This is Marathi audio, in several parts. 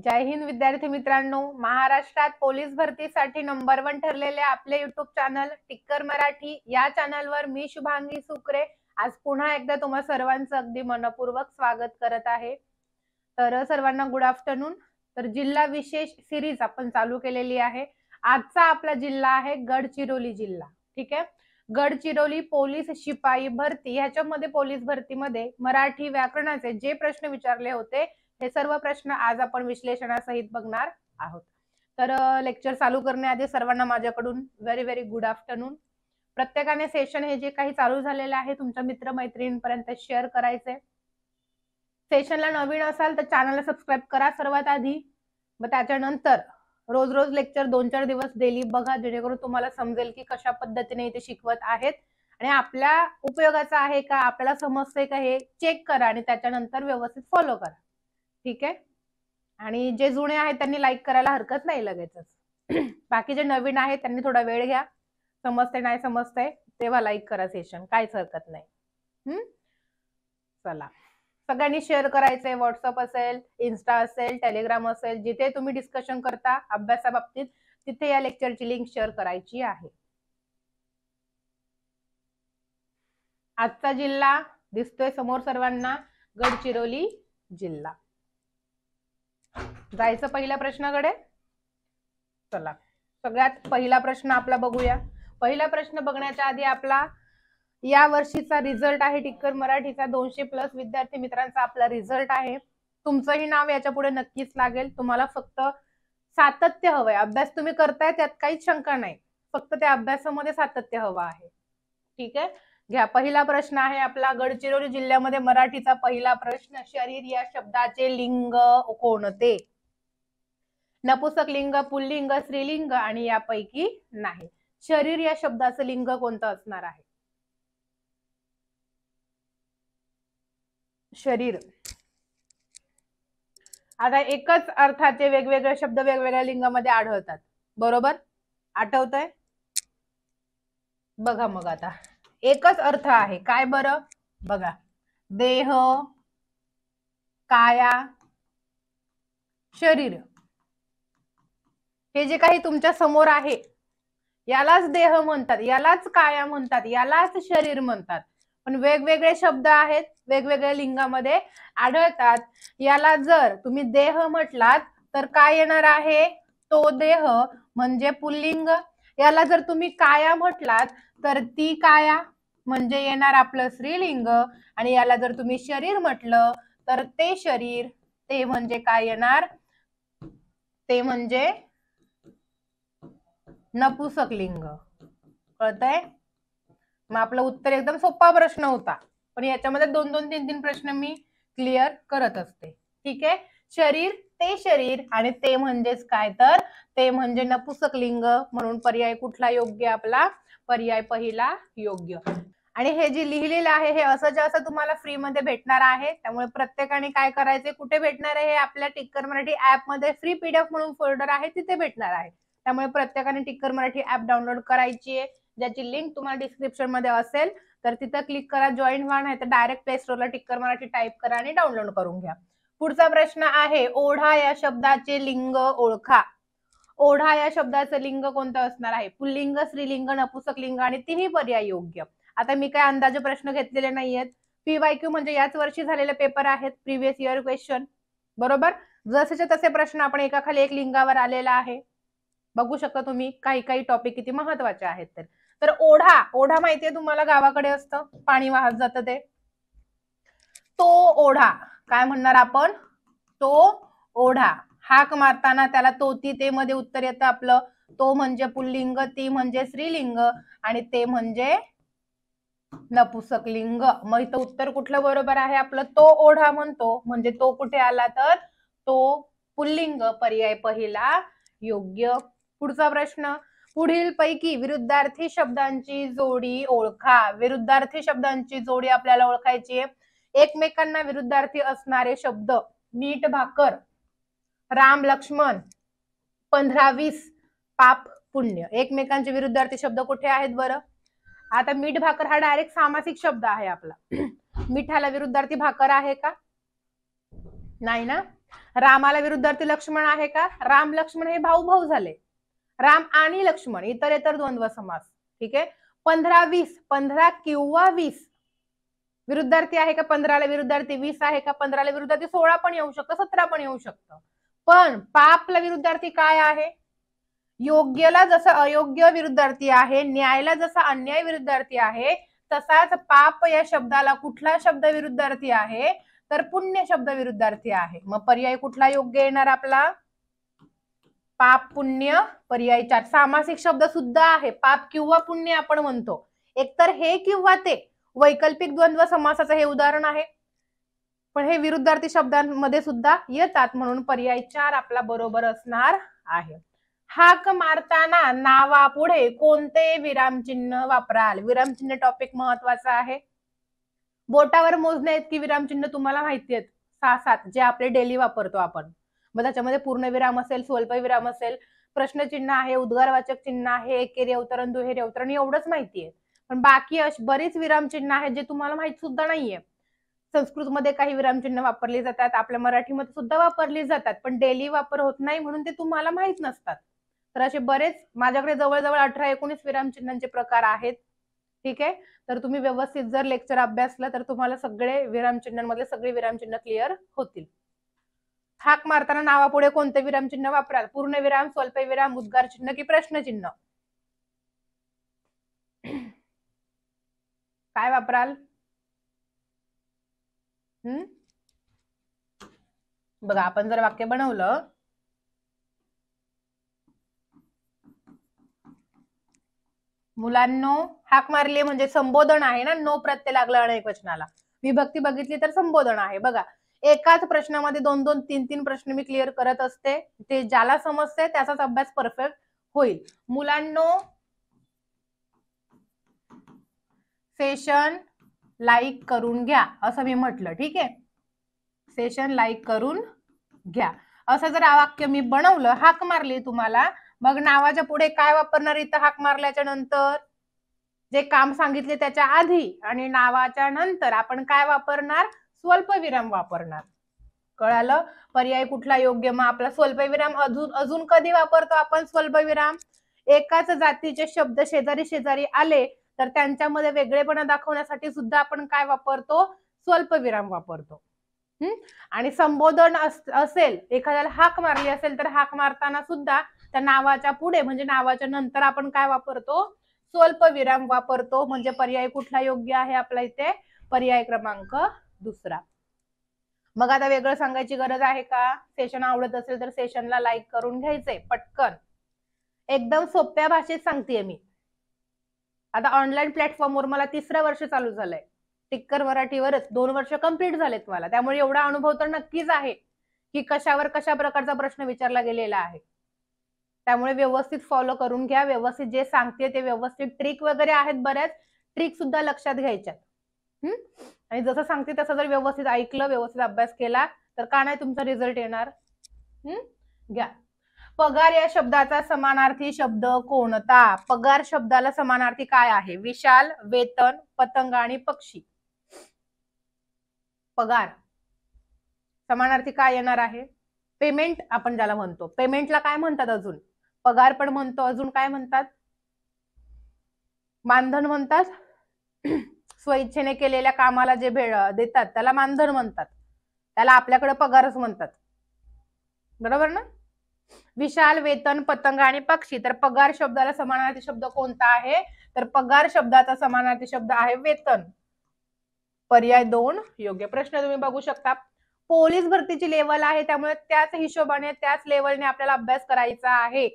जय हिंद विद्यार्थी मित्रांनो, महाराष्ट्रात पोलीस भरतीसाठी नंबर 1 ठरलेले आपले युट्यूब चॅनल टिक्कर मराठी या चॅनलवर मी शुभांगी सुकरे आज पुन्हा एकदा तुम्हा सर्वांचं अगदी मनपूर्वक स्वागत करत आहे। तर सर्वांना गुड आफ्टरनून। तर जिल्हा विशेष सिरीज आपण चालू केलेली आहे। आजचा आपला जिल्हा आहे गडचिरोली जिल्हा। ठीक आहे, गडचिरोली पोलीस शिपाई भरती ह्याच्यामध्ये पोलीस भरतीमध्ये मराठी व्याकरणाचे जे प्रश्न विचारले होते हे सर्व प्रश्न आज आपण विश्लेषणासहित बघणार आहोत। तर लेक्चर चालू करण्याआधी सर्वांना माझ्याकडून व्हेरी व्हेरी गुड आफ्टरनून। प्रत्येकाने सेशन हे जे काही चालू झालेले आहे तुमच्या मित्रमैत्रिणींपर्यंत शेअर करायचे। सेशनला नवीन असाल तर चॅनलला सबस्क्राईब करा सर्वात आधी, मग त्याच्यानंतर रोज रोज लेक्चर 2-4 दिवस डेली बघा, जेणेकरून तुम्हाला समजेल की कशा पद्धतीने इथे शिकवत आहेत आणि आपल्या उपयोगाचा आहे का, आपल्याला समजतंय का हे चेक करा आणि त्याच्यानंतर व्यवस्थित फॉलो करा। ठीक आहे, आणि जे जुने आहेत त्यांनी लाईक करायला हरकत नाही लगेचच। बाकी जे नवीन आहेत त्यांनी थोडा वेळ घ्या, समजते नाही समजते तेव्हा लाईक करा सेशन, काहीच हरकत नाही। चला, सगळ्यांनी शेअर करायचंय। व्हॉट्सअप असेल, इन्स्टा असेल, टेलिग्राम असेल, जिथे तुम्ही डिस्कशन करता अभ्यासाबाबतीत तिथे या लेक्चरची लिंक शेअर करायची आहे। आजचा जिल्हा दिसतोय समोर सर्वांना, गडचिरोली जिल्हा। जायचं पहिल्या प्रश्नाकडे। चला, सगळ्यात पहिला प्रश्न आपला बघूया। पहिला प्रश्न बघण्याच्या आधी आपला या वर्षीचा रिझल्ट आहे टिक्कर मराठीचा 200+ विद्यार्थी मित्रांचा आपला रिझल्ट आहे। तुमचंही नाव याच्या पुढे नक्कीच लागेल। तुम्हाला फक्त सातत्य हवंय, अभ्यास तुम्ही करताय त्यात काहीच शंका नाही, फक्त त्या अभ्यासामध्ये सातत्य हवं आहे। ठीक आहे, घ्या पहिला प्रश्न आहे आपला गडचिरोली जिल्ह्यामध्ये मराठीचा पहिला प्रश्न। शरीर या शब्दाचे लिंग कोणते? नपुसक लिंग, पुल्लिंग, स्त्रीलिंग आणि यापैकी नाही। शरीर या शब्दाचं लिंग कोणतं असणार आहे? शरीर। आता एकच अर्थाचे वेगवेगळे शब्द वेगवेगळ्या लिंगामध्ये आढळतात, बरोबर? आठवतंय? बघा मग आता एकच अर्थ आहे, काय बरं? बघा, देह, काया, शरीर। हे जे काही तुमच्या समोर आहे यालाच देह म्हणतात, यालाच काया म्हणतात, यालाच शरीर म्हणतात। पण वेगवेगळे शब्द आहेत, वेगवेगळ्या लिंगामध्ये आढळतात। याला जर तुम्ही देह म्हटलात तर काय येणार आहे? तो देह म्हणजे पुल्लिंग। याला जर तुम्ही काया म्हटलात तर ती काया म्हणजे येणार आपलं स्त्रीलिंग। आणि याला जर तुम्ही शरीर म्हटलं तर ते शरीर, ते म्हणजे काय येणार? ते म्हणजे नपुसक लिंग। कळतंय? मग आपलं उत्तर एकदम सोपा प्रश्न होता, पण याच्यामध्ये 2-2, 3-3 प्रश्न मी क्लिअर करत असते। ठीक आहे, शरीर, ते शरीर आणि ते म्हणजेच काय, तर ते म्हणजे नपुसक लिंग, म्हणून पर्याय कुठला योग्य? आपला पर्याय पहिला योग्य। आणि हे जे लिहिलेलं आहे हे असंच्या असं तुम्हाला फ्री मध्ये भेटणार आहे, त्यामुळे प्रत्येकाने काय करायचे, कुठे भेटणार आहे? हे आपल्या टिक्कर मराठी ऍप मध्ये फ्री PDF म्हणून फोल्डर आहे तिथे भेटणार आहे। त्यामुळे प्रत्येकाने टिक्कर मराठी ऍप डाउनलोड करायची आहे, ज्याची लिंक तुम्हाला डिस्क्रिप्शन मध्ये असेल तर तिथं क्लिक करा, जॉईन व्हा, नाही तर डायरेक्ट प्ले स्टोरला टिक्कर मराठी टाईप करा आणि डाउनलोड करून घ्या। पुढचा प्रश्न आहे, ओढा या शब्दाचे लिंग ओळखा। ओढा या शब्दाचं लिंग कोणतं असणार आहे? पुल्लिंग, स्त्रीलिंग, नपुसक लिंग आणि तिन्ही पर्याय योग्य। आता मी काय अंदाजे प्रश्न घेतलेले नाहीयेत, PYQ म्हणजे याच वर्षी झालेले पेपर आहेत, प्रिव्हियस इयर क्वेश्चन, बरोबर? जसेचे तसे प्रश्न आपण एकाखाली एक लिंगावर आलेला आहे, बघू शकता तुम्ही काही काही टॉपिक किती महत्वाचे आहेत। तर ओढा, ओढा माहितीये तुम्हाला, गावाकडे असतं, पाणी वाहत जातं ते, तो ओढा काय म्हणणार आपण? तो ओढा। हाक मारताना त्याला तो, ती, ते मध्ये उत्तर येतं आपलं। तो म्हणजे पुल्लिंग, ती म्हणजे स्त्रीलिंग आणि ते म्हणजे नपुसक लिंग। मग इथं उत्तर कुठलं बरोबर आहे आपलं? तो ओढा म्हणतो, म्हणजे तो कुठे आला? तर तो पुल्लिंग, पर्याय पहिला योग्य। पुढचा प्रश्न, पुढील पैकी विरुद्धार्थी शब्दांची जोडी ओळखा। विरुद्धार्थी शब्दांची जोडी आपल्याला ओळखायची आहे। एकमेकांना विरुद्धार्थी असणारे शब्द, मीठ भाकर, राम लक्ष्मण, 15-20, पाप पुण्य। एकमेकांचे विरुद्धार्थी शब्द कुठे आहेत बरं? आता मीठ भाकर हा डायरेक्ट सामासिक शब्द आहे आपला। मिठाला विरुद्धार्थी भाकर आहे का? नाही ना, रामाला विरुद्धार्थी लक्ष्मण आहे का? राम लक्ष्मण हे भाऊ भाऊ झाले. राम आणि लक्ष्मण इतर द्वंद्व समास. ठीक आहे. 15-20, 15 किंवा 20 विरुद्धार्थी आहे का? 15ला विरुद्धार्थी 20 आहे का? 15ला विरुद्धार्थी 16 पण येऊ शकतं, 17 पण येऊ शकतं. पण पापला विरुद्धार्थी काय आहे? योग्यला जसं अयोग्य विरुद्धार्थी आहे, न्यायला जसा अन्याय विरुद्धार्थी आहे, तसाच पाप या शब्दाला कुठला शब्द विरुद्धार्थी आहे? तर पुण्य शब्द विरुद्धार्थी आहे. मग पर्याय कुठला योग्य येणार आपला? पाप पुण्य पर्याय 4. सामासिक शब्द सुद्धा आहे. पाप किंवा पुण्य आपण म्हणतो. एकतर हे किंवा ते. वैकल्पिक द्वंद्व समासाचं हे उदाहरण आहे. पण हे विरुद्धार्थी शब्दांमध्ये सुद्धा येतात, म्हणून पर्याय 4 आपला बरोबर असणार आहे. हाक मारताना नावापुढे कोणते विरामचिन्ह वापराल? विरामचिन्ह टॉपिक महत्वाचा आहे. बोटावर मोजण्या इतकी विरामचिन्ह तुम्हाला माहिती आहेत, 6-7 जे आपले डेली वापरतो आपण. मग त्याच्यामध्ये पूर्णविराम असेल, स्वल्पविराम असेल, प्रश्नचिन्ह आहे, उद्गारवाचक चिन्ह आहे, एकेरी अवतरण, दुहेरी अवतरण, एवढंच माहिती आहे. पण बाकी अशी बरीच विरामचिन्ह आहेत जे तुम्हाला माहित सुद्धा नाहीये. संस्कृतमध्ये काही विरामचिन्ह वापरली जातात, आपल्या मराठीमध्ये सुद्धा वापरली जातात, पण डेली वापर होत नाही म्हणून ते तुम्हाला माहित नसतात. तर असे बरेच माझ्याकडे जवळजवळ 18-19 विरामचिन्हांचे प्रकार आहेत. ठीक आहे. तर तुम्ही व्यवस्थित जर लेक्चर अभ्यासलं तर तुम्हाला सगळे विरामचिन्हांमधले सगळे विरामचिन्ह क्लिअर होतील. हाक मारताना नावापुढे कोणते विरामचिन्ह वापराल? पूर्णविराम, स्वल्पविराम, उद्गार चिन्ह की प्रश्नचिन्ह? काय वापराल? बघा, आपण जर वाक्य बनवलं, मुलांनो, हाक मारली म्हणजे संबोधन आहे ना, नो प्रत्यय लागला अनेक वचनाला. विभक्ती बघितली तर संबोधन आहे. बघा, एकाच प्रश्नामध्ये 2-2, 3-3 प्रश्न मी क्लिअर करत असते. ते ज्याला समजते त्याचाच अभ्यास परफेक्ट होईल. मुलांनो, सेशन लाईक करून घ्या असं मी म्हटलं. ठीक आहे. सेशन लाईक करून घ्या असं जर वाक्य मी बनवलं, हाक मारली तुम्हाला, मग नावाच्या पुढे काय वापरणार इथं हाक मारल्याच्या नंतर? जे काम सांगितले त्याच्या आधी आणि नावाच्या नंतर आपण काय वापरणार? स्वल्पविराम वापरणार. कळालं? पर्याय कुठला योग्य? मग आपला स्वल्पविराम अजून कधी वापरतो आपण स्वल्पविराम? एकाच जातीचे शब्द शेजारी शेजारी आले तर त्यांच्यामध्ये वेगळेपणा दाखवण्यासाठी सुद्धा आपण काय वापरतो? स्वल्पविराम वापरतो. आणि संबोधन असेल, एखाद्याला हाक मारली असेल तर हाक मारताना सुद्धा त्या नावाच्या पुढे म्हणजे नावाच्या नंतर आपण काय वापरतो? स्वल्पविराम वापरतो. म्हणजे पर्याय कुठला योग्य आहे आपला इथे? पर्याय क्रमांक 2. मग आता वेगळं सांगायची गरज आहे का? सेशन आवडत असेल तर सेशनला लाईक करून घ्यायचंय पटकन. एकदम सोप्या भाषेत सांगतेय मी. आता ऑनलाईन प्लॅटफॉर्मवर मला 3रं वर्ष चालू झालंय. टिक्कर मराठीवरच 2 वर्ष कंप्लीट झालेत मला. त्यामुळे एवढा अनुभव तर नक्कीच आहे की कशावर कशा प्रकारचा प्रश्न विचारला गेलेला आहे. त्यामुळे व्यवस्थित फॉलो करून घ्या. व्यवस्थित जे सांगते ते व्यवस्थित, ट्रिक वगैरे आहेत बऱ्याच, ट्रिक सुद्धा लक्षात घ्यायच्यात. आणि जसं सांगते तसं जर व्यवस्थित ऐकलं, व्यवस्थित अभ्यास केला तर का नाही तुमचा रिझल्ट येणार? घ्या. पगार या शब्दाचा समानार्थी शब्द कोणता? पगार शब्दाला समानार्थी काय आहे? विशाल, वेतन, पतंग आणि पक्षी. पगार समानार्थी काय येणार आहे? पेमेंट आपण ज्याला म्हणतो. पेमेंटला काय म्हणतात अजून? पगार पण म्हणतो. अजून काय म्हणतात? मानधन म्हणतात. स्वइच्छेने केलेल्या कामाला जे देतात त्याला मानधन म्हणतात. त्याला आपल्याकडे पगारच म्हणतात. बरोबर ना? विशाल, वेतन, पतंग आणि पक्षी. तर पगार शब्दाला समानार्थी शब्द कोणता आहे? तर पगार शब्दाचा समानार्थी शब्द आहे वेतन. पर्याय 2 योग्य. प्रश्न तुम्ही बघू शकता. पोलीस भरतीची लेवल आहे त्यामुळे त्याच हिशोबाने त्याच लेवलने आपल्याला अभ्यास करायचा आहे.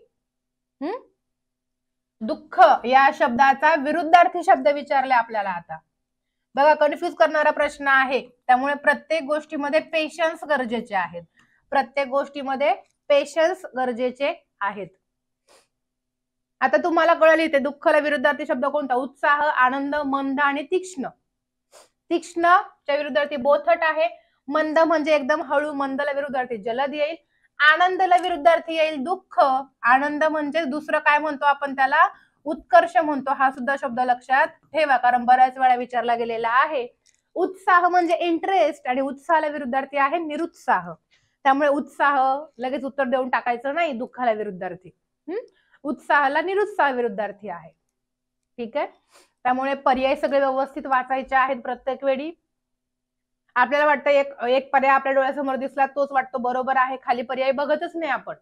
दुःख या शब्दाचा विरुद्धार्थी शब्द विचारले आपल्याला. आता बघा, कन्फ्यूज करणारा प्रश्न आहे. त्यामुळे प्रत्येक गोष्टीमध्ये पेशन्स गरजेचे आहेत. प्रत्येक गोष्टीमध्ये पेशन्स गरजेचे आहेत. आता तुम्हाला कळलं इथे दुःखाला विरुद्धार्थी शब्द कोणता? उत्साह, आनंद, मंद आणि तीक्ष्ण. तीक्ष्णच्या विरुद्धार्थी बोथट आहे. मंद म्हणजे एकदम हळू. मंदला विरुद्धार्थी जलद येईल. आनंदला विरुद्धार्थी येईल दुःख. आनंद म्हणजे दुसरं काय म्हणतो आपण त्याला? उत्कर्ष म्हणतो. हा सुद्धा शब्द लक्षात ठेवा कारण बऱ्याच वेळा विचारला गेलेला आहे. उत्साह म्हणजे इंटरेस्ट आणि उत्साहाला विरुद्धार्थी आहे निरुत्साह. त्यामुळे उत्साह लगेच उत्तर देऊन टाकायचं नाही, दुःखाला विरुद्धार्थी. उत्साहाला निरुत्साह विरुद्धार्थी आहे. ठीक आहे, त्यामुळे पर्याय सगळे व्यवस्थित वाचायचे आहेत प्रत्येक वेळी. आपल्याला वाटतं एक पर्याय आपल्या डोळ्यासमोर दिसला तोच वाटतो बरोबर आहे, खाली पर्याय बघतच नाही आपण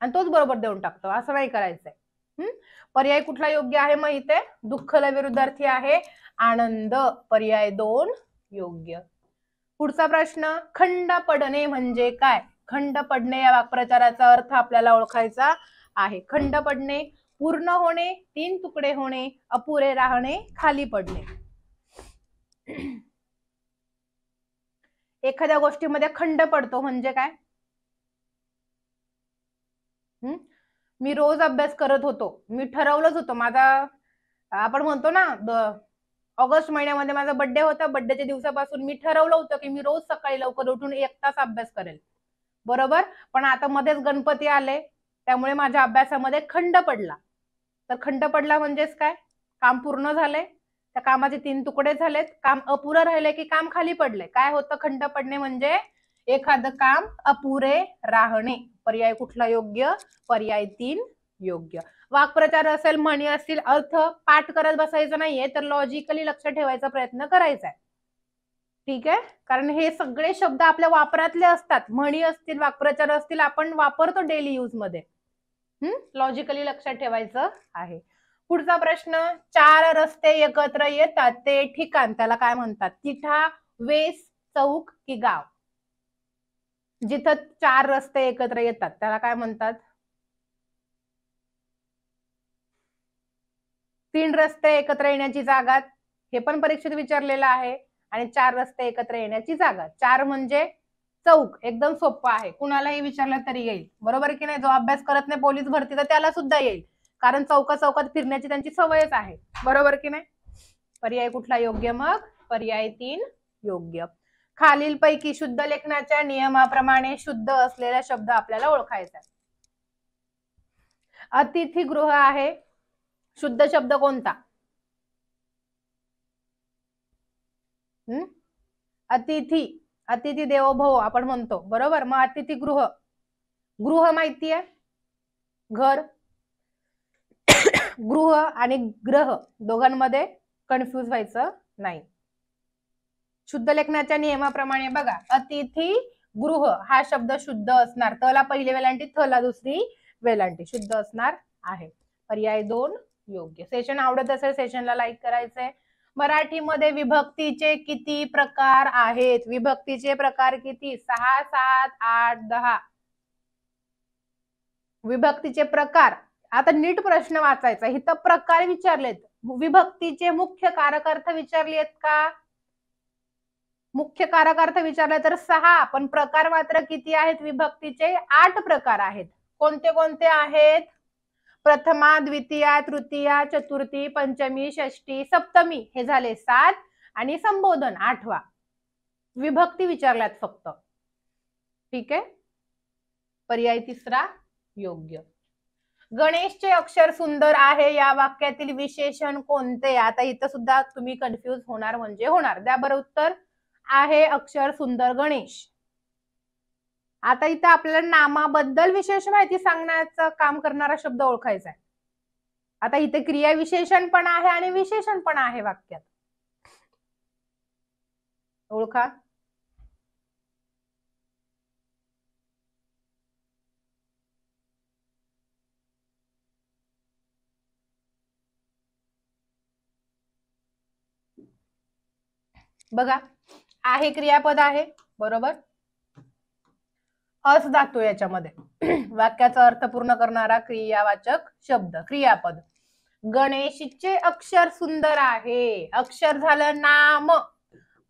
आणि तोच बरोबर देऊन टाकतो, असं नाही करायचंय. पर्याय कुठला योग्य आहे मग इथे? दुःखला विरुद्धार्थी आहे आनंद, पर्याय 2 योग्य. पुढचा प्रश्न, खंड पडणे म्हणजे काय? खंड पडणे या वाक्प्रचाराचा अर्थ आपल्याला ओळखायचा आहे. खंड पडणे, पूर्ण होणे, 3 तुकडे होणे, अपुरे राहणे, खाली पडणे. एखाद्या गोष्टीमध्ये खंड पडतो म्हणजे काय? मी रोज अभ्यास करत होतो, मी ठरवलंच होतं माझा, आपण म्हणतो ना ऑगस्ट महिन्यामध्ये माझा बर्थडे होता, बर्थडेच्या दिवसापासून मी ठरवलं होतं की मी रोज सकाळी लवकर उठून 1 तास अभ्यास करेल, बरोबर. पण आता मध्येच गणपती आले, त्यामुळे माझ्या अभ्यासामध्ये खंड पडला. तर खंड पडला म्हणजेच काय? काम पूर्ण झाले, त्या कामाचे 3 तुकडे झालेत, काम अपुरं राहिले की काम खाली पडले. काय होतं खंड पडणे म्हणजे? एखादं काम अपुरे राहणे. पर्याय कुठला योग्य? पर्याय 3 योग्य. वाक्प्रचार असेल, म्हणी असतील, अर्थ पाठ करत बसायचं नाहीये, तर लॉजिकली लक्ष ठेवायचा प्रयत्न करायचा आहे. ठीक आहे, कारण हे सगळे शब्द आपल्या वापरातले असतात, म्हणी असतील, वाक्प्रचार असतील, आपण वापरतो डेली यूज मध्ये. लॉजिकली लक्षात ठेवायचं आहे. पुढचा प्रश्न, 4 रस्ते एकत्र येतात ते ठिकाण त्याला काय म्हणतात? तिठा, वेस, चौक की गाव? जिथं 4 रस्ते एकत्र येतात त्याला काय म्हणतात? 3 रस्ते एकत्र येण्याची जागा, हे पण परीक्षेत विचारलेलं आहे, आणि 4 रस्ते एकत्र येण्याची जागा. 4 म्हणजे चौक, एकदम सोपं आहे, कुणालाही विचारलं तरी येईल, बरोबर की नाही. जो अभ्यास करत नाही पोलीस भरती तर त्याला सुद्धा येईल, कारण चौकात फिरण्याची त्यांची सवयच आहे, बरोबर की नाही. पर्याय कुठला योग्य मग? पर्याय 3 योग्य. खालीलपैकी शुद्ध लेखनाच्या नियमाप्रमाणे शुद्ध असलेला शब्द आपल्याला ओळखायचा. अतिथीगृह आहे, शुद्ध शब्द कोणता? अतिथी देवो भव आपण म्हणतो, बरोबर. मग अतिथीगृह, गृह माहितीये, घर. गृह आणि ग्रह दोघांमध्ये कन्फ्यूज व्हायचं नाही. शुद्ध लेखनाच्या नियमाप्रमाणे बघा, अतिथी गृह हा शब्द शुद्ध असणार, तला पहिली वेलांटी, थला दुसरी वेलांटी, शुद्ध असणार आहे. पर्याय 2 योग्य. सेशन आवडत असेल सेशनला लाईक करायचंय. मराठीमध्ये विभक्तीचे किती प्रकार आहेत? विभक्तीचे प्रकार किती? 6, 7, 8, 10 विभक्तीचे प्रकार. आता नीट प्रश्न वाचायचा, इथं प्रकार विचारलेत, विभक्तीचे मुख्य कारक अर्थ विचारलेत का? मुख्य कारक अर्थ विचारले तर 6, पण प्रकार मात्र किती आहेत? विभक्तीचे 8 प्रकार आहेत. कोणते कोणते आहेत? प्रथमा, द्वितीया, तृतीया, चतुर्थी, पंचमी, षष्टी, सप्तमी, हे झाले 7, आणि संबोधन 8वा. विभक्ती विचारल्यात फक्त. ठीक आहे, पर्याय 3 योग्य. गणेशचे अक्षर सुंदर आहे या वाक्यातील विशेषण कोणते? आता इथं सुद्धा तुम्ही कन्फ्यूज होणार म्हणजे होणार. द्या बरं उत्तर. आहे अक्षर सुंदर गणेश. आता इथं आपल्याला नामाबद्दल विशेष माहिती सांगण्याचं काम करणारा शब्द ओळखायचा आहे. आता इथे क्रिया विशेषण पण आहे आणि विशेषण पण आहे वाक्यात, ओळखा. बघा, आहे क्रियापद आहे, बरोबर. अस धातू याच्यामध्ये वाक्याचा अर्थ पूर्ण करणारा क्रियावाचक शब्द, क्रियापद. गणेशचे अक्षर सुंदर आहे, अक्षर झालं नाम.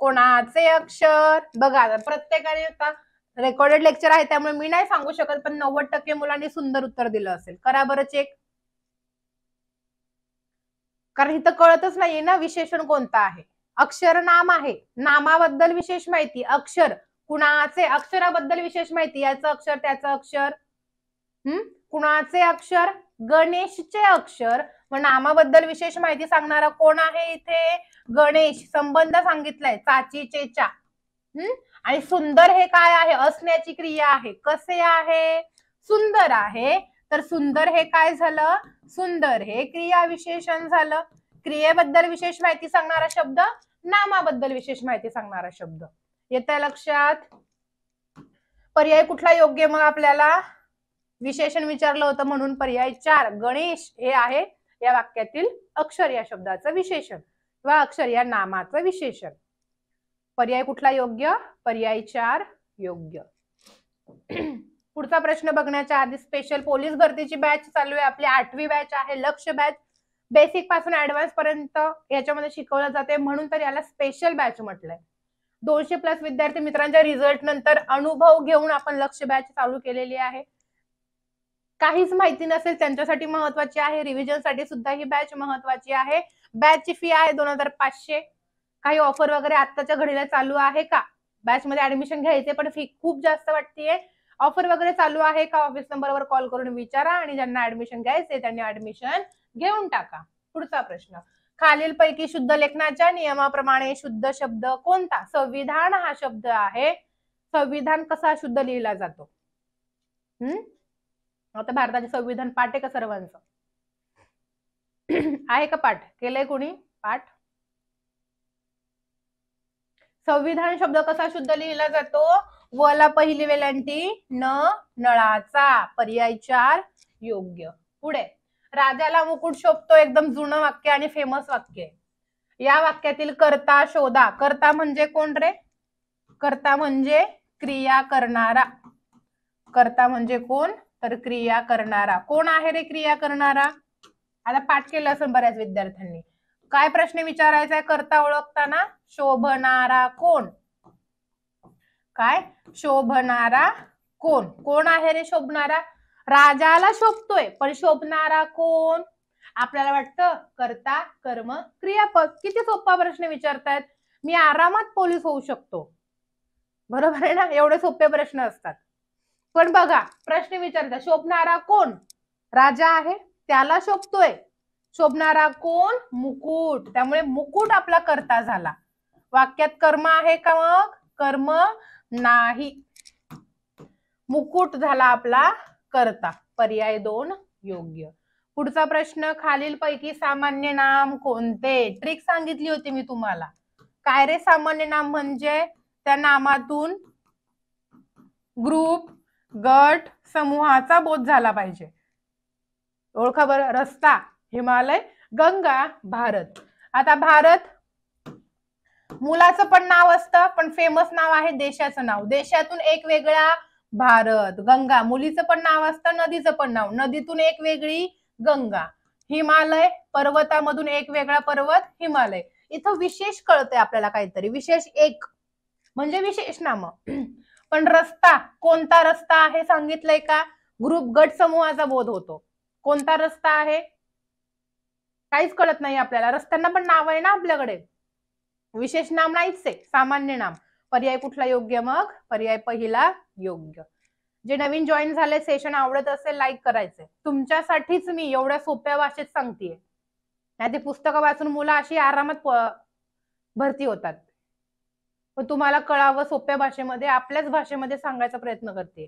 कोणाचे अक्षर? बघा, प्रत्येकाने आता रेकॉर्डेड लेक्चर आहे त्यामुळे मी नाही सांगू शकत, पण 90% मुलांनी सुंदर उत्तर दिलं असेल. करा बरं चेक, कारण इथं कळतच नाहीये ना विशेषण कोणतं आहे. अक्षर नाम आहे, नामाबद्दल विशेष माहिती, अक्षर कुणाचे, अक्षराबद्दल विशेष माहिती, याचं अक्षर त्याचं अक्षर. कुणाचे अक्षर? गणेशचे अक्षर. मग नामाबद्दल विशेष माहिती सांगणारा कोण आहे इथे? गणेश. संबंध सांगितलाय चाची चेचा. आणि सुंदर हे काय आहे? असण्याची क्रिया आहे. कसे आहे? सुंदर आहे. तर सुंदर हे काय झालं? सुंदर हे क्रिया विशेषण झालं. क्रियेबद्दल विशेष माहिती सांगणारा शब्द, नामाबद्दल विशेष माहिती सांगणारा शब्द. येतं लक्षात? पर्याय कुठला योग्य मग आपल्याला? विशेषण विचारलं होतं म्हणून पर्याय 4 गणेश हे आहे या वाक्यातील अक्षर या शब्दाचं विशेषण किंवा अक्षर या नामाचं विशेषण. पर्याय कुठला योग्य? पर्याय 4 योग्य. पुढचा प्रश्न बघण्याच्या आधी स्पेशल पोलीस भरतीची बॅच चालू आहे. आपली 8वी बॅच आहे, लक्ष्य बॅच. बेसिक पासून ऍडव्हान्स पर्यंत याच्यामध्ये शिकवलं जाते म्हणून तर याला स्पेशल बॅच म्हटलंय. 200+ विद्यार्थी मित्रांच्या रिझल्ट नंतर अनुभव घेऊन आपण लक्ष्य बॅच चालू केलेली आहे. काहीच माहिती नसेल त्यांच्यासाठी महत्वाची आहे. रिव्हिजन साठी सुद्धा ही बॅच महत्वाची आहे. बॅचची फी आहे 2500. काही ऑफर वगैरे आत्ताच्या घडीला चालू आहे का? बॅच मध्ये ऍडमिशन घ्यायचे पण फी खूप जास्त वाटतेय. ऑफर वगैरे चालू आहे का? ऑफिस नंबरवर कॉल करून विचारा आणि ज्यांना ऍडमिशन घ्यायचे त्यांनी ऍडमिशन घेऊन टाका. पुढचा प्रश्न, खालीलपैकी शुद्ध लेखनाच्या नियमाप्रमाणे शुद्ध शब्द कोणता? संविधान हा शब्द आहे. संविधान कसा शुद्ध लिहिला जातो? आता भारताचे संविधान पाठ आहे का सर्वांचं? आहे का पाठ? केलंय कोणी पाठ? संविधान शब्द कसा शुद्ध लिहिला जातो? वला पहिली वेलांटी न नळाचा. पर्याय 4 योग्य. पुढे, राजाला मुकुट शोभतो एकदम जुनं वाक्य आणि फेमस वाक्य आहे. या वाक्यातील कर्ता शोधा. कर्ता म्हणजे कोण रे? कर्ता म्हणजे क्रिया करणारा. कर्ता म्हणजे कोण? तर क्रिया करणारा. कोण आहे रे क्रिया करणारा? आता पाठ केलं असेल बऱ्याच विद्यार्थ्यांनी. काय प्रश्न विचारायचा आहे कर्ता ओळखताना? शोभणारा कोण? काय? शोभणारा कोण? कोण आहे रे शोभणारा? राजाला शोभतोय पण शोभणारा कोण? आपल्याला वाटतं कर्ता कर्म क्रियापद. किती सोपा प्रश्न विचारतायत. मी आरामात पोलीस होऊ शकतो. बरोबर आहे ना? एवढे सोपे प्रश्न असतात. पण बघा प्रश्न विचारतात शोभणारा कोण? राजा आहे त्याला शोभतोय. शोभणारा कोण? मुकुट. त्यामुळे मुकुट आपला कर्ता झाला. वाक्यात कर्म आहे का? मग कर्म नाही. मुकुट झाला आपला कर्ता. पर्याय 2 योग्य. पुढचा प्रश्न, खालीलपैकी सामान्य नाम कोणते? ट्रिक सांगितली होती मी तुम्हाला. काय रे सामान्य नाम म्हणजे? त्या नामातून ग्रुप गट समूहाचा बोध झाला पाहिजे. ओळखा बरं. रस्ता, हिमालय, गंगा, भारत. आता भारत मुलाचं पण नाव असतं पण फेमस नाव आहे देशाचं नाव. देशातून एक वेगळा भारत. गंगा मुलीचं पण नाव असतं, नदीचं पण नाव. नदीतून एक वेगळी गंगा. हिमालय पर्वतामधून एक वेगळा पर्वत हिमालय. इथं विशेष कळतंय आपल्याला काहीतरी. विशेष एक म्हणजे विशेष नाम. पण रस्ता, कोणता रस्ता आहे सांगितलंय का? ग्रुप गट समूहाचा बोध होतो. कोणता रस्ता आहे? काहीच कळत नाही आपल्याला. रस्त्यांना पण नाव आहे ना आपल्याकडे. विशेष नाम नाहीच आहे, सामान्य नाम. पर्याय कुठला योग्य? मग पर्याय पहिला योग्य. जे नवीन जॉईन झाले, सेशन आवडत असेल लाईक करायचंय. तुमच्यासाठीच मी एवढ्या सोप्या भाषेत सांगतेय. नाही ते पुस्तकं वाचून मुलं अशी आरामात भरती होतात. पण तुम्हाला कळावं सोप्या भाषेमध्ये, आपल्याच भाषेमध्ये सांगायचा प्रयत्न करते.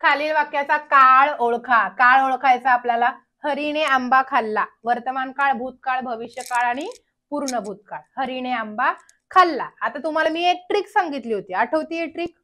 खालील वाक्याचा काळ ओळखा. काळ ओळखायचा आपल्याला. हरीने आंबा खाल्ला. वर्तमान काळ, भूतकाळ, भविष्यकाळ आणि पूर्ण भूतकाळ. हरीने आंबा खाल्ला. आता तुम्हाला मी एक ट्रिक सांगितली होती, आठवतीये ट्रिक?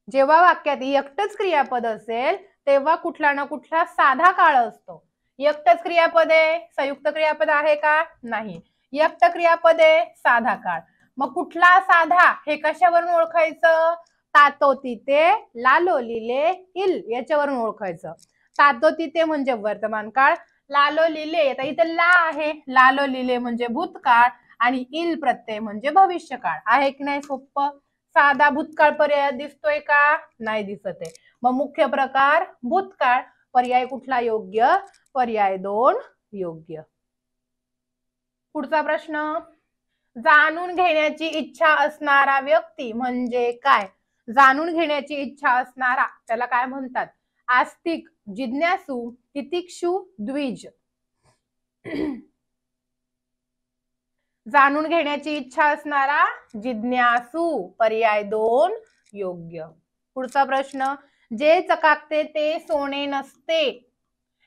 जेव्हा वाक्यात एकटच क्रियापद असेल तेव्हा कुठला ना कुठला साधा काळ असतो. एकटच क्रियापद आहे, संयुक्त क्रियापद आहे का? नाही. एकट क्रियापद आहे, साधा काळ. मग कुठला साधा हे कशावरून ओळखायचं? तातो तिते, लालो लिले, इल याच्यावरून ओळखायचं. तातो तिते म्हणजे वर्तमान काळ, लालो लिले आता इथे ला आहे, लालो लिले म्हणजे भूतकाळ आणि इल प्रत्यय म्हणजे भविष्यकाळ. आहे की नाही सोपं? साधा भूतकाळ पर्याय दिसतोय का? नाही दिसत आहे. मग मुख्य प्रकार भूतकाळ. पर्याय कुठला योग्य? पर्याय 2 योग्य. पुढचा प्रश्न, जाणून घेण्याची इच्छा असणारा व्यक्ती म्हणजे काय? जाणून घेण्याची इच्छा असणारा त्याला काय म्हणतात? आस्तिक, जिज्ञासू, तितिक्षु, द्विज. जाणून घेण्याची इच्छा असणारा, जिज्ञासू. पर्याय 2 योग्य. पुढचा प्रश्न, जे चकाकते ते सोने नसते.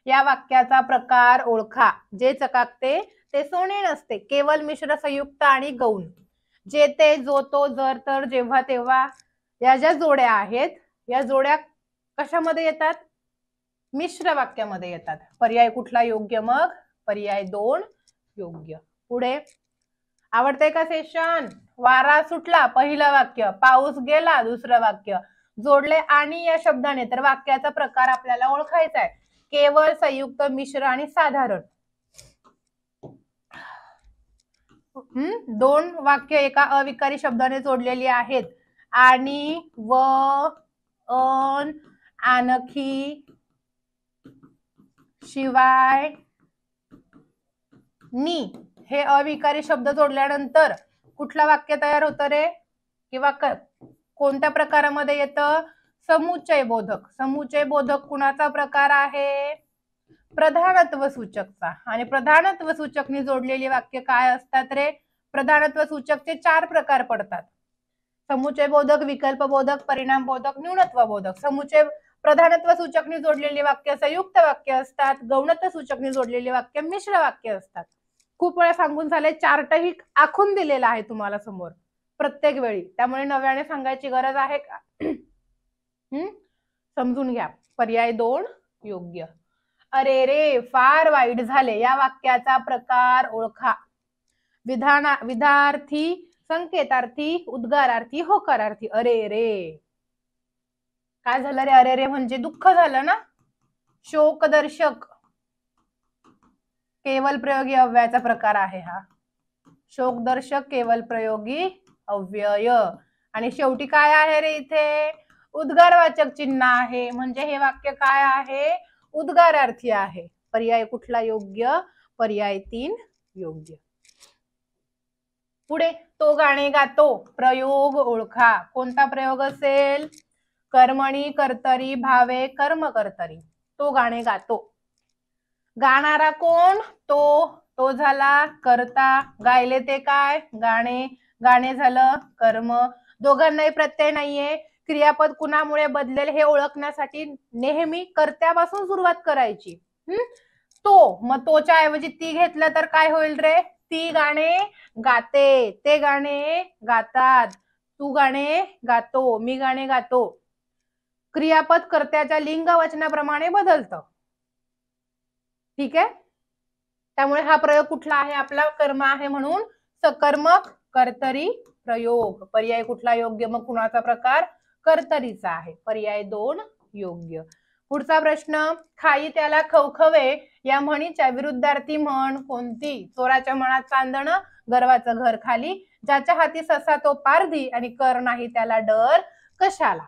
या वाक्याचा प्रकार ओळखा. जे चकाकते ते सोने नसते. केवळ, मिश्र, संयुक्त आणि गौण. जे ते, जो तो, जर तर, जेव्हा तेव्हा या ज्या जोड्या आहेत या जोड्या कशामध्ये येतात? मिश्र वाक्यामध्ये येतात. पर्याय कुठला योग्य? मग पर्याय 2 योग्य. पुढे, आवडतंय का सेशन? वारा सुटला पहिलं वाक्य, पाऊस गेला दुसरं वाक्य, जोडले आणि या शब्दाने, तर वाक्याचा प्रकार आपल्याला ओळखायचा आहे. केवळ, संयुक्त, मिश्र आणि साधारण. 2 वाक्य एका अविकारी शब्दाने जोडलेली आहेत. आणि, व, अन, आणखी, शिवाय, नी हे अविकारी शब्द जोडल्यानंतर कुठला वाक्य तयार होतं रे? किंवा कोणत्या प्रकारामध्ये येतं? समुच्चय बोधक. समुच्चय बोधक कुणाचा प्रकार आहे? प्रधानत्व सूचकचा. आणि प्रधानत्व सूचकनी जोडलेली वाक्य काय असतात रे? प्रधानत्व सूचकचे 4 प्रकार पडतात. समुच्चय बोधक, विकल्प बोधक, परिणाम बोधक, न्यूनत्व बोधक. समुच्चय प्रधानत्व सूचकनी जोडलेली वाक्य संयुक्त वाक्य असतात. गौणत्व सूचकनी जोडलेली वाक्य मिश्र वाक्य असतात. खूप वेळा सांगून झाले, चार्टही आखून दिलेला आहे तुम्हाला समोर प्रत्येक वेळी, त्यामुळे नव्याने सांगायची गरज आहे का? समजून घ्या. पर्याय 2 योग्य. अरे रे, फार वाईट झाले. या वाक्याचा प्रकार ओळखा. विधार्थी, संकेतार्थी, उद्गारार्थी, होकारार्थी. अरे रे, काय झालं रे? अरे रे म्हणजे दुःख झालं ना. शोकदर्शक, केवल प्रयोगी अव्ययाचा प्रकार आहे हा. शोकदर्शक, केवल प्रयोगी अव्यय. आणि शेवटी काय आहे रे? इथे उद्गारवाचक चिन्ह आहे. म्हणजे हे वाक्य काय आहे? उद्गारार्थी आहे. पर्याय कुठला योग्य? पर्याय 3 योग्य. पुढे, तो गाणे गातो. प्रयोग ओळखा. कोणता प्रयोग असेल? कर्मणी, कर्तरी, भावे, कर्म कर्तरी. तो गाणे गातो. गाणारा कोण? तो झाला कर्ता. गायले ते काय? गाणे. गाणे झालं कर्म. दोघांनाही प्रत्यय नाहीये. क्रियापद कुणामुळे बदलेल हे ओळखण्यासाठी नेहमी कर्त्यापासून सुरुवात करायची. तो, मग तोच्या ऐवजी ती घेतलं तर काय होईल रे? ती गाणे गाते, ते गाणे गातात, तू गाणे गातो, मी गाणे गातो. क्रियापद कर्त्याच्या लिंग वचनाप्रमाणे बदलतं. ठीक आहे. त्यामुळे हा प्रयोग कुठला आहे? आपला कर्म आहे, म्हणून सकर्मक कर्तरी प्रयोग. पर्याय कुठला योग्य? मग कुणाचा प्रकार? कर्तरीचा आहे. पर्याय 2 योग्य. पुढचा प्रश्न, खाई त्याला खवखवे या म्हणीच्या विरुद्धार्थी म्हण कोणती? चोराच्या मनात चांदण, गर्वाचं घर खाली, ज्याच्या हाती ससा तो पारधी, आणि कर नाही त्याला डर कशाला.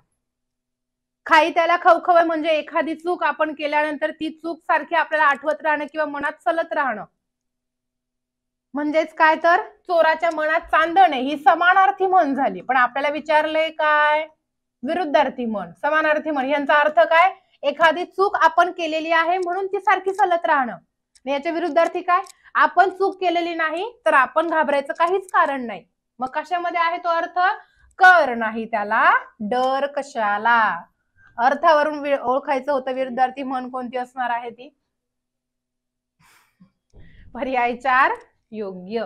खाई त्याला खवखवे म्हणजे एखादी चूक आपण केल्यानंतर ती चूक सारखी आपल्याला आठवत राहणं किंवा मनात चलत राहणं. म्हणजेच काय? तर चोराच्या मनात चांदणे ही समानार्थी म्हण झाली. पण आपल्याला विचारलंय काय? विरुद्धार्थी म्हण, समानार्थी म्हण. यांचा अर्थ काय? एखादी चूक आपण केलेली आहे म्हणून ती सारखी चालत राहणं. याच्या विरुद्धार्थी काय? आपण चूक केलेली नाही तर आपण घाबरायचं काहीच कारण नाही. मग कशामध्ये आहे तो अर्थ? कर नाही त्याला डर कशाला. अर्थावरून ओळखायचं होतं विरुद्धार्थी म्हण कोणती असणार आहे ती. पर्याय 4 योग्य.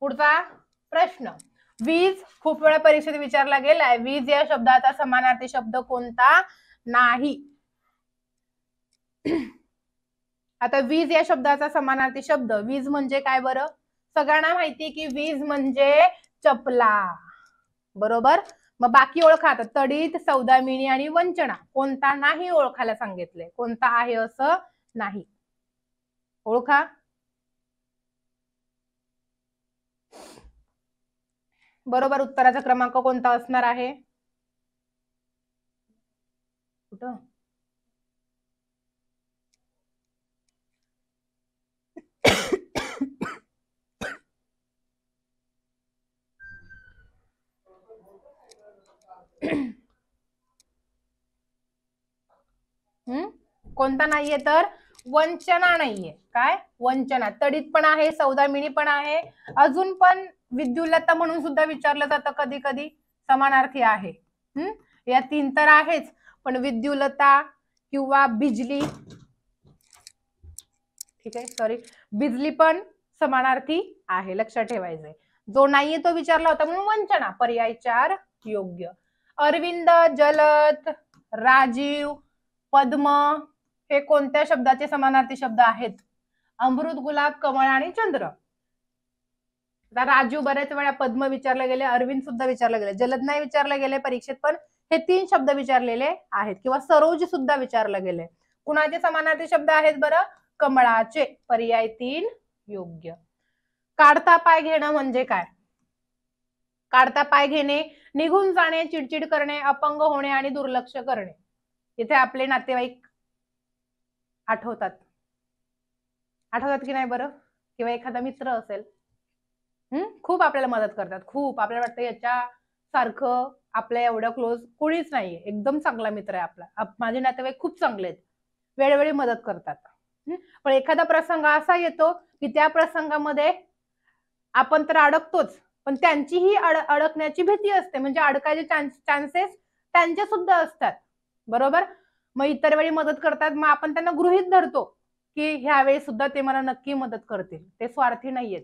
पुढचा प्रश्न, वीज खूप वेळा परीक्षेत विचारला गेलाय. वीज या शब्दाचा समानार्थी शब्द कोणता नाही? आता वीज या शब्दाचा समानार्थी शब्द, वीज म्हणजे काय बरं? सगळ्यांना माहिती की वीज म्हणजे चपला, बरोबर. मग बाकी ओळखा. आता तडीत, सौदामिनी आणि वंचना. कोणता नाही ओळखायला सांगितलंय. कोणता आहे असं नाही. ओळखा. बरोबर उत्तराचा क्रमांक कोणता असणार आहे? कुठं? कोणता नाहीये? तर वंचना नाहीये. काय वंचना? तडीत पण आहे, सौदामिनी पण आहे, अजून पण विद्युल्लता म्हणून सुद्धा विचारलं जातं कधी कधी, समानार्थी आहे. या 3 तर आहेच, पण विद्युल्लता किंवा बिजली, ठीक आहे, सॉरी, बिजली पण समानार्थी आहे, लक्षात ठेवायचंय. जो नाहीये तो विचारला होता म्हणून वंचना. पर्याय 4 योग्य. अरविंद, जलद, राजीव, पद्म हे कोणत्या शब्दाचे समानार्थी शब्द आहेत? अमृत, गुलाब, कमळ आणि चंद्र. राजीव बऱ्याच वेळा, पद्म विचारले गेले, अरविंद सुद्धा विचारले गेले, जलद नाही विचारले गेले परीक्षेत, पण हे 3 शब्द विचारलेले आहेत. किंवा सरोज सुद्धा विचारले गेले. कुणाचे समानार्थी शब्द आहेत बरं? कमळाचे. पर्याय 3 योग्य. काढता पाय घेणं म्हणजे काय? काढता पाय घेणे, निघून जाणे, चिडचिड करणे, अपंग होणे आणि दुर्लक्ष करणे. इथे आपले नातेवाईक आठवतात की नाही बरं? किंवा एखादा मित्र असेल, खूप आपल्याला मदत करतात, खूप आपल्याला वाटतं याच्या सारखं आपल्या एवढं क्लोज कोणीच नाहीये, एकदम चांगला मित्र आहे आपला. माझे नातेवाईक खूप चांगले आहेत, वेळोवेळी मदत करतात. पण एखादा प्रसंग असा येतो की त्या प्रसंगामध्ये आपण तर अडकतोच, पण त्यांचीही अडकण्याची भीती असते, म्हणजे अडकायचे चान्सेस त्यांचे सुद्धा असतात, बरोबर? मग इतर वेळी मदत करतात, मग आपण त्यांना गृहीत धरतो की ह्यावेळी सुद्धा ते मला नक्की मदत करतील, ते स्वार्थी नाहीयेत.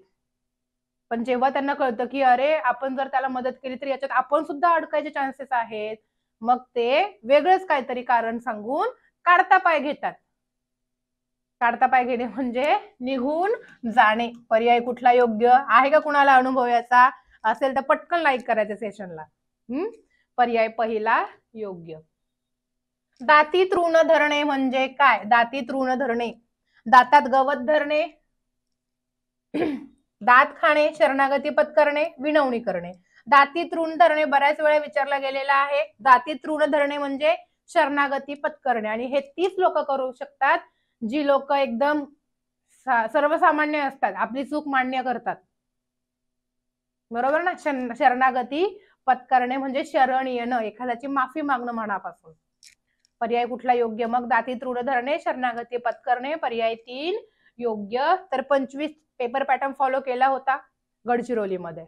पण जेव्हा त्यांना कळतं की अरे आपण जर त्याला मदत केली तर याच्यात आपण सुद्धा अडकायचे चान्सेस आहेत, मग ते वेगळंच काहीतरी कारण सांगून काढता पाय घेतात. काढता पाय घेणे म्हणजे निघून जाणे. पर्याय कुठला योग्य आहे का? कुणाला अनुभव याचा असेल तर पटकन लाईक करायचं सेशनला. पर्याय पहिला योग्य. दाती तृण धरणे म्हणजे काय? दाती तृण धरणे, दातात गवत धरणे, दात खाणे, शरणागती पत्करणे, विनवणी करणे. दाती तृण धरणे बऱ्याच वेळा विचारला गेलेला आहे. दाती तृण धरणे म्हणजे शरणागती पत्करणे, आणि हे 30 लोक करू शकतात जी लोक एकदम सर्वसामान्य असतात, आपली चूक मान्य करतात, बरोबर ना? शरणागती पत्करणे म्हणजे शरण येणं, एखाद्याची माफी मागणं मनापासून. पर्याय कुठला योग्य? मग दाती तृण धरणे, शरणागती पत्करणे. पर्याय 3 योग्य. तर 25 पेपर पॅटर्न फॉलो केला होता गडचिरोलीमध्ये.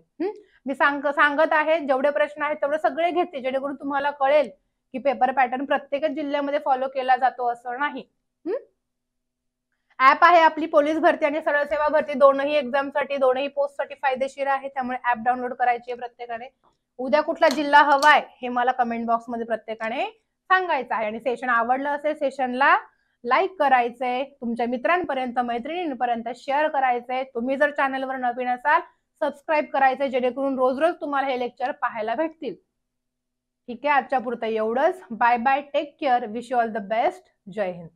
मी सांगत आहे, जेवढे प्रश्न आहेत तेवढे सगळे घेते, जेणेकरून तुम्हाला कळेल की पेपर पॅटर्न प्रत्येकच जिल्ह्यामध्ये फॉलो केला जातो असं नाही. ऍप आहे आपली, पोलीस भरती आणि सरळ सेवा भरती दोनही एक्झामसाठी, दोनही पोस्टसाठी फायदेशीर आहे, त्यामुळे ऍप डाउनलोड करायची आहे प्रत्येकाने. उद्या कुठला जिल्हा हवाय हे मला कमेंट बॉक्स मध्ये प्रत्येकाने सांगायचं आहे. आणि सेशन आवडलं असेल, सेशनला लाईक करायचंय, तुमच्या मित्रांपर्यंत, मैत्रिणींपर्यंत शेअर करायचंय. तुम्ही जर चॅनलवर नवीन असाल सबस्क्राईब करायचंय, जेणेकरून रोज रोज तुम्हाला हे लेक्चर पाहायला भेटतील. ठीक आहे, आजच्या पुरतं एवढंच. Bye bye, take care, wish you all the best. जय हिंद.